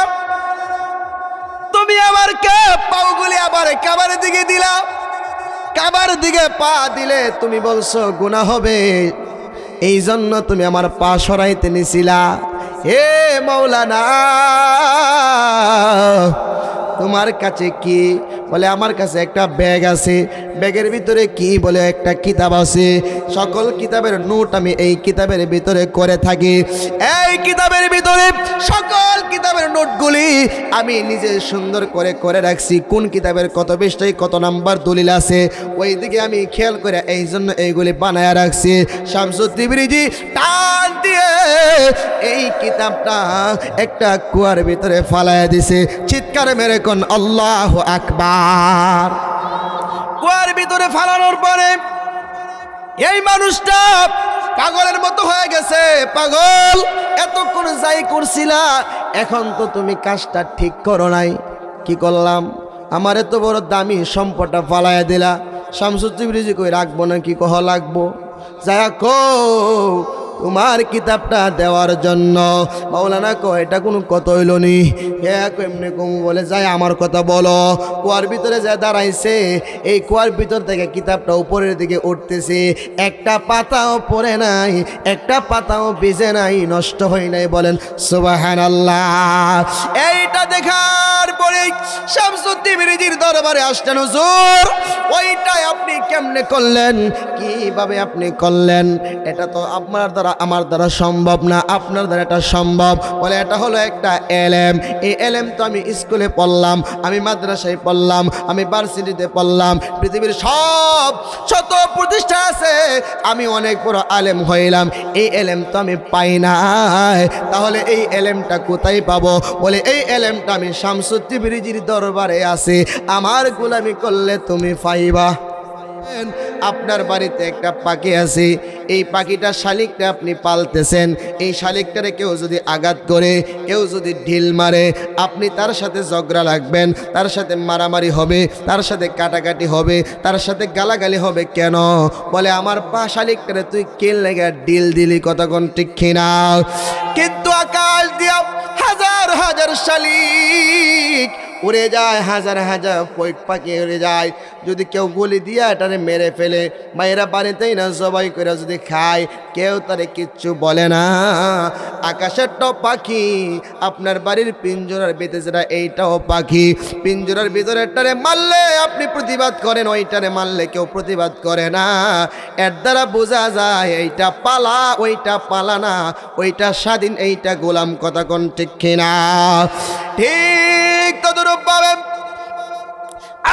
তুমি আমার কে পাওগুলি আবার কাবার দিকে দিলা? কাবার দিকে পা দিলে তুমি বলছো গুনাহ হবে, এই জন্য তুমি আমার পা সরাইতে নিছিলা। হে মাওলানা, তোমার কাছে কি? বলে আমার কাছে একটা ব্যাগ আছে, ব্যাগের ভিতরে কি? বলে একটা কিতাব আছে, সকল কিতাবের নোট আমি এই কিতাবের ভিতরে করে থাকি। এই কিতাবের ভিতরে সকল কিতাবের নোটগুলি আমি নিজে সুন্দর করে করে রাখছি, কোন কিতাবের কত পৃষ্ঠায় কত নাম্বার দলিল আছে ওই দিকে আমি খেয়াল করে এই জন্য এইগুলি বানায়া রাখছি। শামসুত তিবরিজি টান দিয়ে এই কিতাবটা একটা কুয়ার ভিতরে ফালাইয়া দিছে। চিৎকার মেরে কোন আল্লাহু আকবার। কুয়ার ভিতরে ফালানোর পরে এই মানুষটা পাগলের মতো হয়ে গেছে। পাগল, এতক্ষণ যাই করছিলা, এখন তো তুমি কাজটা ঠিক করো নাই। কি করলাম? আমার এত বড় দামি সম্পদটা ফালাইয়া দিলা। শামসুদ্দিন রিজি কই রাখবো না কি কহ লাগবো, যায়া কো তোমার কিতাবটা দেওয়ার জন্য। মাওলানা কয় এটা কোনো কত হইল নি, হ্যাঁ কেমনি কম বলে যায় আমার কথা বলো। কুয়ার ভিতরে যা দাঁড়াইছে, এই কুয়ার ভিতর থেকে কিতাবটা উপরের দিকে উঠতেছে, একটা পাতাও পড়ে নাই, একটা পাতাও ভিজে নাই, নষ্ট হয় নাই। বলেন সুবহানাল্লাহ। এইটা দেখার পরে শামসুদ্দিন রিজির দরবারে আসলেন, হুজুর ওইটাই আপনি কেমনে করলেন, কিভাবে আপনি করলেন? এটা তো আপনার দ্বারা আমার দ্বারা সম্ভব না, আপনার দ্বারা এটা সম্ভব। বলে এটা হলো একটা এলেম, এই এলেম তো আমি স্কুলে পড়লাম, আমি মাদ্রাসায় পড়লাম, আমি ভার্সিটিতে পড়লাম, পৃথিবীর সব শত প্রতিষ্ঠা আছে, আমি অনেক বড় আলেম হইলাম, এই এলেম তো আমি পাই নাই। তাহলে এই এলেমটা কোথায় পাবো? বলে এই এলেমটা আমি শামসুদ্দিন রিজির দরবারে আছে, আমার গোলামি করলে তুমি পাইবা। আপনার বাড়িতে একটা পাখি আছে, এই পাখিটা শালিকটা আপনি পালতেছেন, এই শালিকটারে কেউ যদি আঘাত করে, কেউ যদি ঢিল মারে, আপনি তার সাথে ঝগড়া লাগবেন, তার সাথে মারামারি হবে, তার সাথে কাটাকাটি হবে, তার সাথে গালাগালি হবে। কেন? বলে আমার শালিকটারে তুই কেন লেগে ঢিল দিলি, কতক্ষণ ঠিক কিনা? কিন্তু আকাশ দিয়া হাজার হাজার শালিক উড়ে যায়, হাজার হাজার পৈক পাখি উড়ে যায়, যদি কেউ গুলি দিয়া এটারে মেরে ফেলে বা এরা বাড়িতেই না জবাই করে যদি খায়, কেউ তারে কিচ্ছু বলে না। আকাশের টপ পাখি, আপনার বাড়ির পিঞ্জরার ভিতরে যেটা এইটাও পাখি, পিঞ্জরার ভিতরে এটারে মারলে আপনি প্রতিবাদ করেন, ওইটারে মারলে কেউ প্রতিবাদ করে না। এর দ্বারা বোঝা যায় এইটা পালা, ওইটা পালা না, ওইটা স্বাধীন, এইটা গোলাম। কথা কোন ঠিক কিনা? ঠিক তদরূপ পাবেন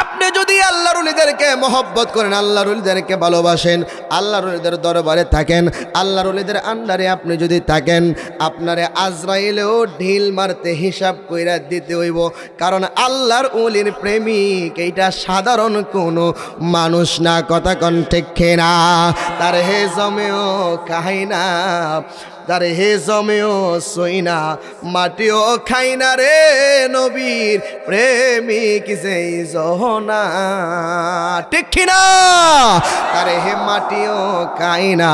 আপনি যদি আল্লাহর ওলিদেরকে মহব্বত করেন, আল্লাহর ওলিদেরকে ভালোবাসেন, আল্লাহর ওলিদের দরবারে থাকেন, আল্লাহর ওলিদের আন্ডারে আপনি যদি থাকেন, আপনারে আজরাইলেও ঢিল মারতে হিসাব কইরা দিতে হইব। কারণ আল্লাহর ওলির প্রেমিক এইটা সাধারণ কোনো মানুষ না। কথা কোন ঠিক কিনা? তার হে জমেও খাই না, তারে হে জমেও সই না, মাটিও খাই না রে নবীর প্রেমিক যেই জহনা। ঠিক কিনা? তারে হে মাটিও খাই না,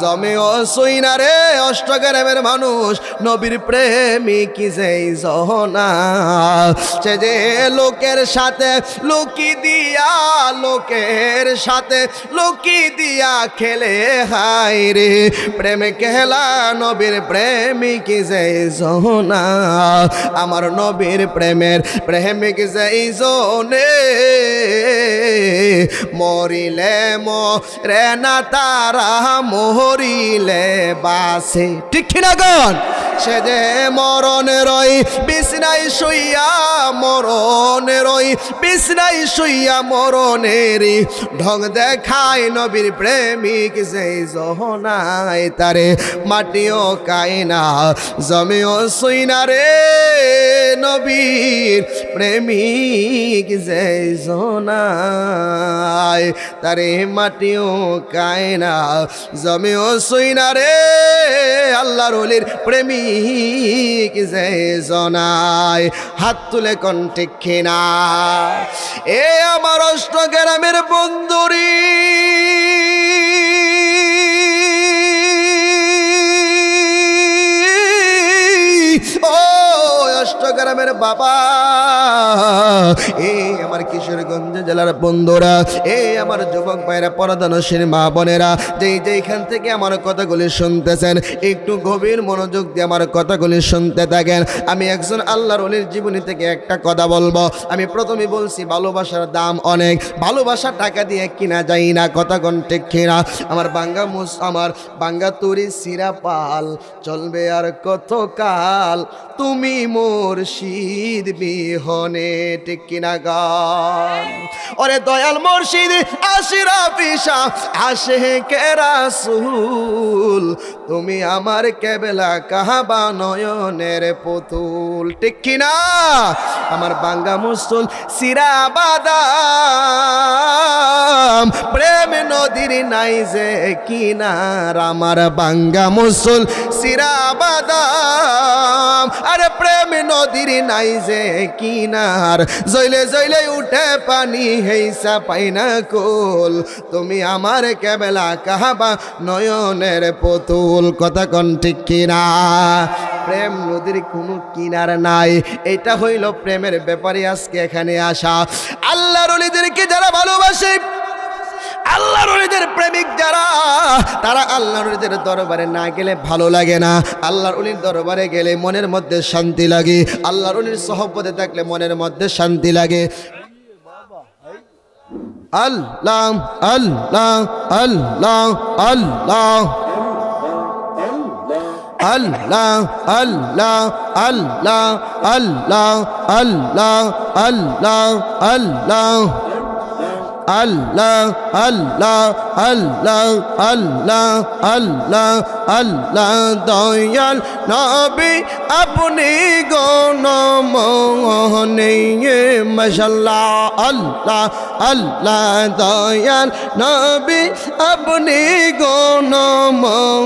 জমেও সই না রে অষ্টগ্রামের মানুষ, নবীর প্রেমিক যেই জহনা। সে যে লোকের সাথে লুকি দিয়া, লোকের সাথে লুকি দিয়া খেলে হাই রে, প্রেমে খেলা নবীর প্রেমিক যেই জোনা, আমার নবীর প্রেমের প্রেমিক যেই জোনে, মরিলে মরে না তারা, মরিলে বাসে। ঠিক কিনা গন? সে যে মরণের ওই বিছনায় শুইয়া, মরণের ওই বিছনায় শুইয়া মরণেরই ঢং দেখায়, নবীর প্রেমিক যেই জহনায়, তারে মাটিও খায় না, জমিও শুই না রে নবীর প্রেমিক যেই জহনায়, তারে মাটিও খায় না, জমিও শুই না রে আল্লাহর ওলির প্রেমিক যেই জনায়। হাত তুলে কোন ঠিক কিনা? এ আমার অষ্টগ্রামের বন্ধুরি, ও অষ্টগ্রামের বাবা, এই আমার কিশোরগঞ্জ জেলার বন্ধুরা, এই আমার যুবক ভাইরা, পরদানশীল মা বোনেরা, যেইখান থেকে আমার কথাগুলি শুনতেছেন, একটু গভীর মনোযোগ দিয়ে আমার কথাগুলি শুনতে থাকেন। আমি একজন আল্লাহর ওলির জীবনী থেকে একটা কথা বলবো। আমি প্রথমে বলছি ভালোবাসার দাম অনেক, ভালোবাসা টাকা দিয়ে কিনা যায় না। কথা কোন ঠিক কিনা? আমার বাঙ্গা তুরি সিরা পাল চলবে আর কত কাল, তুমি মুর্শিদ বিহনে। ঠিক কিনা গান? ওরে দয়াল মুর্শিদ আশরাফি শাহ আশিকে রাসূল, তুমি আমার কেবলা কাবা নয়নের পুতুল। ঠিক কিনা? আমার বাঙ্গা মুসল সিরা বাদাম, প্রেম নদীর নাই যে কিনার, আমার বাঙ্গা মুসল সিরা বাদাম, আরে প্রেম নদীর নাই যে কিনার, জইলে জইলে উঠে পানি হেইসা পাই না কোল, তুমি আমার কেবলা কাহাবা নয়নের পুতুল। কথা কোন ঠিক কিনা? প্রেম নদীর কোনো কিনার নাই, এটা হইল প্রেমের ব্যাপারে আজকে এখানে আসা। আল্লাহর ওলিদেরকে যারা ভালোবাসে, আল্লাহর ওলিদের প্রেমিক যারা, তারা আল্লাহর ওলিদের দরবারে না গেলে ভালো লাগে না, আল্লাহর ওলির দরবারে গেলে মনের মধ্যে শান্তি লাগে, আল্লাহর ওলির সহবতে থাকলে মনের মধ্যে শান্তি লাগে। আল্লাহ আল্লাহ আল্লাহ আল্লাহ আল্লাহ আল্লাহ আল্লাহ আল্লাহ আল্লাহ আল্লাহ আল্লাহ আল্লাহ আল্লাহ আল্লাহ আল্লাহ আল্লাহ আল্লাহ দয়াল নবী আপনি গণমনে মাশাআল্লাহ। আল্লাহ আল্লাহ দয়াল নবী আপনি গণমনে,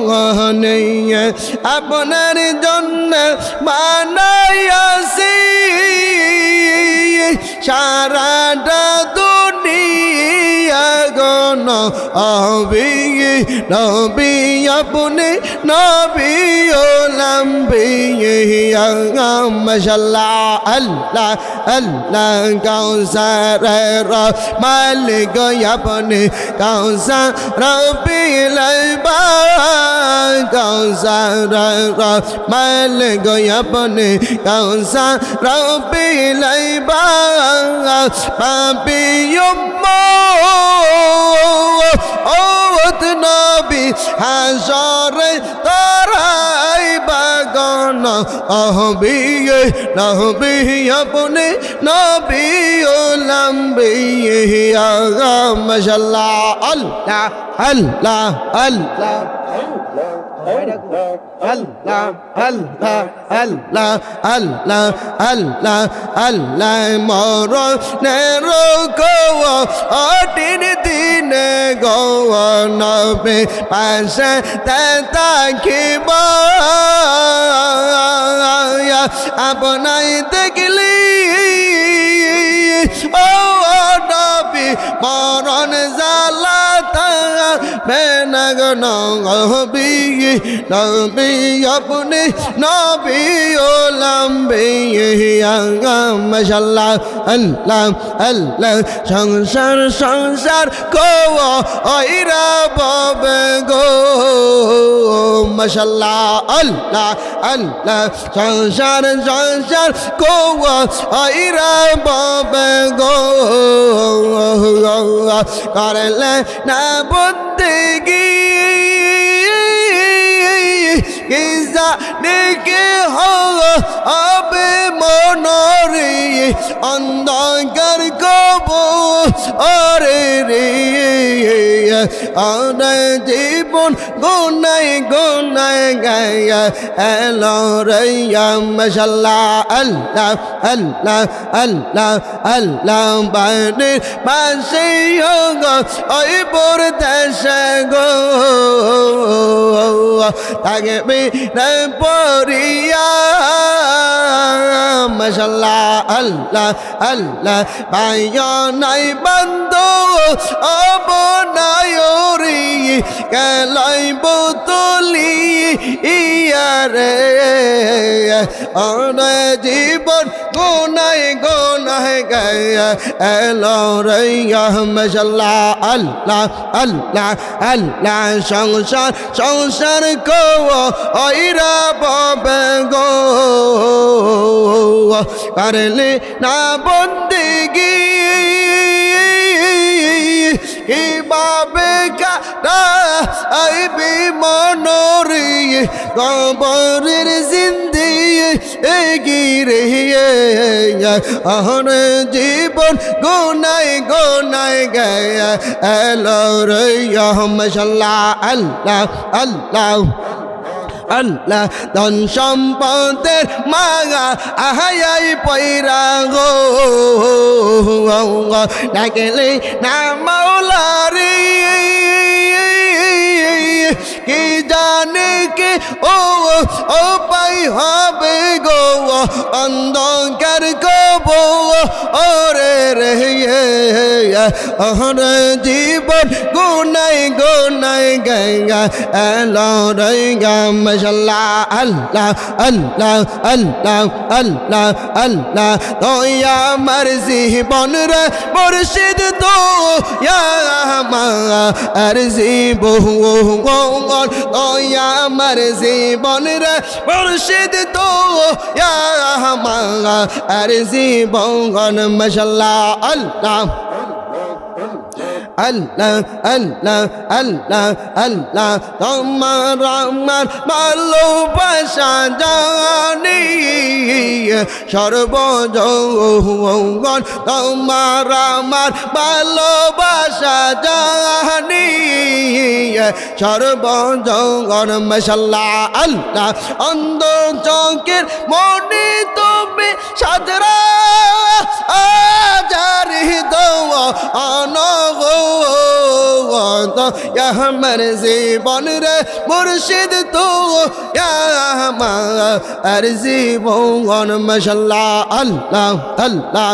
আপনার জন্য বানাইয়াছি সারাটা দুনিয়া গণ নবী, নবী আপনি নবী ওলাম্বি মাশাআল্লাহ। আল্লাহ আল্লাহ কাউসার মালিক আপনি কাউসার রবিলাইবা, কাউসার মালিক আপনি কাউসার রবিলাইবা, পাপি উম্মত নবী হাসরে তারাইবা গণ নবী, নবী আপনি নবী ওলাম্বি মাশাআল্লাহ। আল্লাহ আল্লাহ আল্লাহ আল্লাহ আল্লাহ আল্লাহ আল্লাহ আল্লাহ আল্লাহ মরণের কঠিন দিনে গো নবী পাশে থাকিব, আপনাই দেখলি ও নবী মরণ জ্বালা বেনাগ নবী, নবী আপনি নবী ওলাম্বি মাশাআল্লাহ। আল্লাহ আল্লাহ সংসার সংসার কো ওইরা ববে গো মাশাআল্লাহ। আল্লাহ আল্লাহ সংসার সংসার কো ওইরা ববে গো, করলে না বন্দেগি কিসা নেকে হবে মনরে অন্ধকার কব ওরে রে, আর জীবন গুনাই গুনাই গায়া এলো রেয়া মাশাআল্লাহ। আল্লাহ আল্লাহ আল্লাহ আল্লাহ বাড়ির পাশে গো ওই পুর দেশে গো থাকবি না পরিয়া মাশাআল্লাহ। আল্লাহ আল্লাহ ভাইয়া নাই বন্ধু অবনায়রি কেলাই বোতলি ইয়ারে, অনে জীবন গুনাই গুনাই গায়া এলো রেয়া মাশাআল্লাহ। আল্লাহ আল্লাহ আল্লাহ সংসার সংসার কো ওইরা ববে গো, করলে না বন্দেগি কিভাবে কাটা আইবি মনরে কবরের জিন্দি গিরে, আহন জীবন গুনাই গুনাই গায়া এলো রেয়া মাশাআল্লাহ। আল্লাহ আল্লাহ আল্লাহ ধন সম্পদের মাগা আহাই পয়রা গো, ডাকলে না মাওলারে কি জানে কি ও পাই হবে গো অন্ধকার কব ওরে রে ওরে জীবন গুনাই গুনাই গঙ্গা এলো রে গা মাশাআল্লাহ আল্লাহ আল্লাহ আল্লাহ আল্লাহ আল্লাহ তো আমার জীবন রে মুর্শিদ তো আমার জীবন তো আমার জীবন রে মুর্শিদ তো আমার জীবন মাশাআল্লাহ আল্লাহ আল্লাহ আল্লাহ আল্লাহ আল্লাহ তোমার আমার ভালোবাসা জানি সর্বজৌবন তোমার আমার ভালোবাসা জানি সর্বজৌবন মাশাআল্লাহ আল্লাহ অন্ধ চোখের মনে তুমি সাজরা আজারি দোয়া অনগ আমার জীবন রে মুর্শিদ তো আমার জীবন মাশাআল্লাহ আল্লাহ আল্লাহ